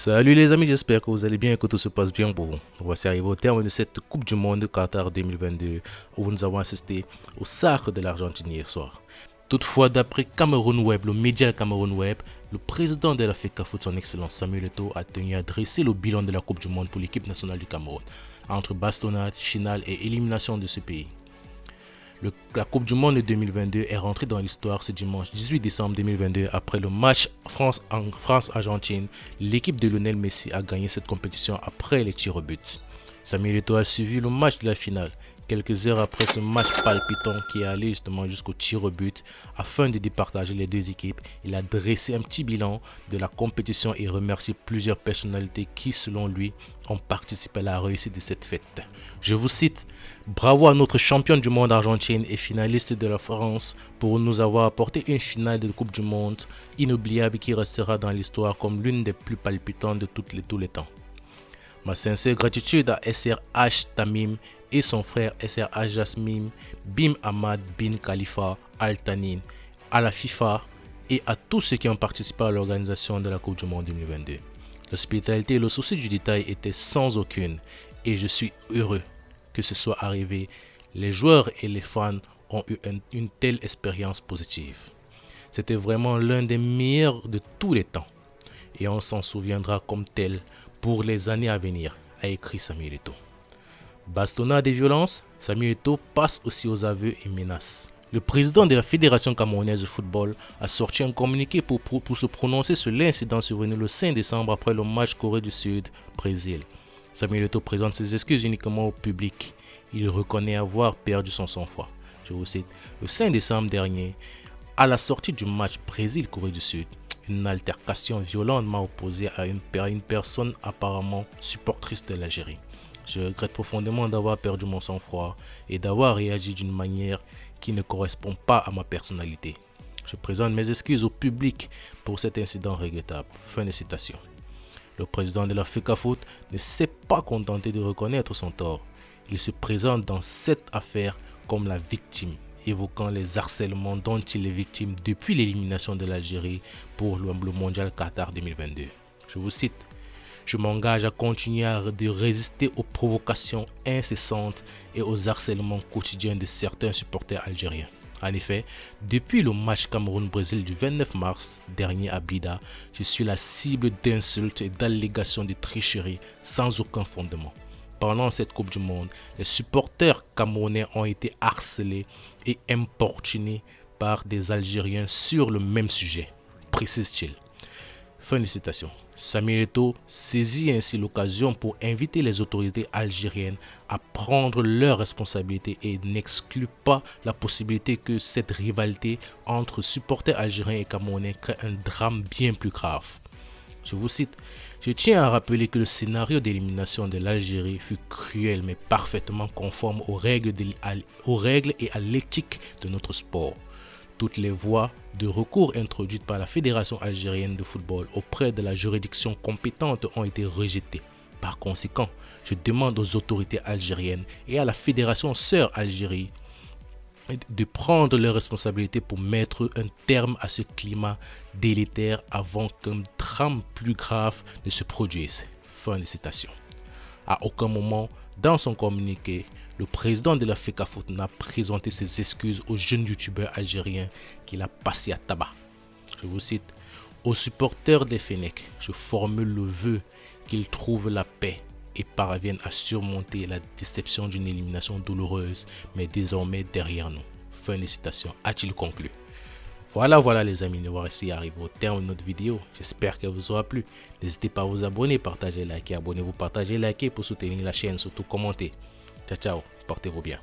Salut les amis, j'espère que vous allez bien et que tout se passe bien pour vous. Voici arrivé au terme de cette Coupe du Monde de Qatar 2022 où nous avons assisté au sacre de l'Argentine hier soir. Toutefois, d'après Cameroun Web, le média Cameroun Web, le président de la FECAFOOT, son excellence Samuel Eto'o, a tenu à dresser le bilan de la Coupe du Monde pour l'équipe nationale du Cameroun, entre bastonnade, finale et élimination de ce pays. La Coupe du Monde de 2022 est rentrée dans l'histoire ce dimanche 18 décembre 2022 après le match France-Argentine. L'équipe de Lionel Messi a gagné cette compétition après les tirs au but. Samuel Eto'o a suivi le match de la finale. Quelques heures après ce match palpitant qui est allé justement jusqu'au tir au but, afin de départager les deux équipes, il a dressé un petit bilan de la compétition et remercié plusieurs personnalités qui, selon lui, ont participé à la réussite de cette fête. Je vous cite: bravo à notre championne du monde Argentine et finaliste de la France pour nous avoir apporté une finale de Coupe du Monde inoubliable qui restera dans l'histoire comme l'une des plus palpitantes de tous les temps. Ma sincère gratitude à SRH Tamim et son frère SRH Jasmine Bin Hamad Bin Khalifa Al Thani, à la FIFA et à tous ceux qui ont participé à l'organisation de la Coupe du Monde 2022. L'hospitalité et le souci du détail étaient sans aucune et je suis heureux que ce soit arrivé. Les joueurs et les fans ont eu une telle expérience positive. C'était vraiment l'un des meilleurs de tous les temps et on s'en souviendra comme tel pour les années à venir, a écrit Samuel Eto'o. Bastonnade et violence, Samuel Eto'o passe aussi aux aveux et menaces. Le président de la Fédération camerounaise de football a sorti un communiqué pour se prononcer sur l'incident survenu le 5 décembre après le match Corée du Sud-Brésil. Samuel Eto'o présente ses excuses uniquement au public. Il reconnaît avoir perdu son sang-froid. Je vous cite: le 5 décembre dernier, à la sortie du match Brésil-Corée du Sud, une altercation violente m'a opposé à une personne apparemment supportrice de l'Algérie. Je regrette profondément d'avoir perdu mon sang-froid et d'avoir réagi d'une manière qui ne correspond pas à ma personnalité. Je présente mes excuses au public pour cet incident regrettable. Fin de citation. Le président de la FECAFOOT ne s'est pas contenté de reconnaître son tort. Il se présente dans cette affaire comme la victime, évoquant les harcèlements dont il est victime depuis l'élimination de l'Algérie pour le mondial Qatar 2022. Je vous cite: je m'engage à continuer de résister aux provocations incessantes et aux harcèlements quotidiens de certains supporters algériens. En effet, depuis le match Cameroun-Brésil du 29 mars dernier à Blida, je suis la cible d'insultes et d'allégations de tricherie sans aucun fondement. Pendant cette Coupe du Monde, les supporters camerounais ont été harcelés et importunés par des Algériens sur le même sujet, précise-t-il. Fin de citation. Samuel Eto'o saisit ainsi l'occasion pour inviter les autorités algériennes à prendre leurs responsabilités et n'exclut pas la possibilité que cette rivalité entre supporters algériens et camerounais crée un drame bien plus grave. Je vous cite: je tiens à rappeler que le scénario d'élimination de l'Algérie fut cruel mais parfaitement conforme aux règles et à l'éthique de notre sport. Toutes les voies de recours introduites par la Fédération algérienne de football auprès de la juridiction compétente ont été rejetées. Par conséquent, je demande aux autorités algériennes et à la Fédération sœur Algérie de prendre leurs responsabilités pour mettre un terme à ce climat délétère avant qu'un drame plus grave ne se produise. Fin de citation. À aucun moment dans son communiqué, le président de la FECAFOOT n'a présenté ses excuses au jeune youtubeur algérien qu'il a passé à tabac. Je vous cite: aux supporters des Fennecs, je formule le vœu qu'ils trouvent la paix et parviennent à surmonter la déception d'une élimination douloureuse, mais désormais derrière nous. Fin de citation, a-t-il conclu. Voilà les amis, nous voici arrivés au terme de notre vidéo. J'espère qu'elle vous aura plu. N'hésitez pas à vous abonner, partager, liker, abonnez-vous, partagez, liker pour soutenir la chaîne, surtout commentez. Ciao, portez-vous bien.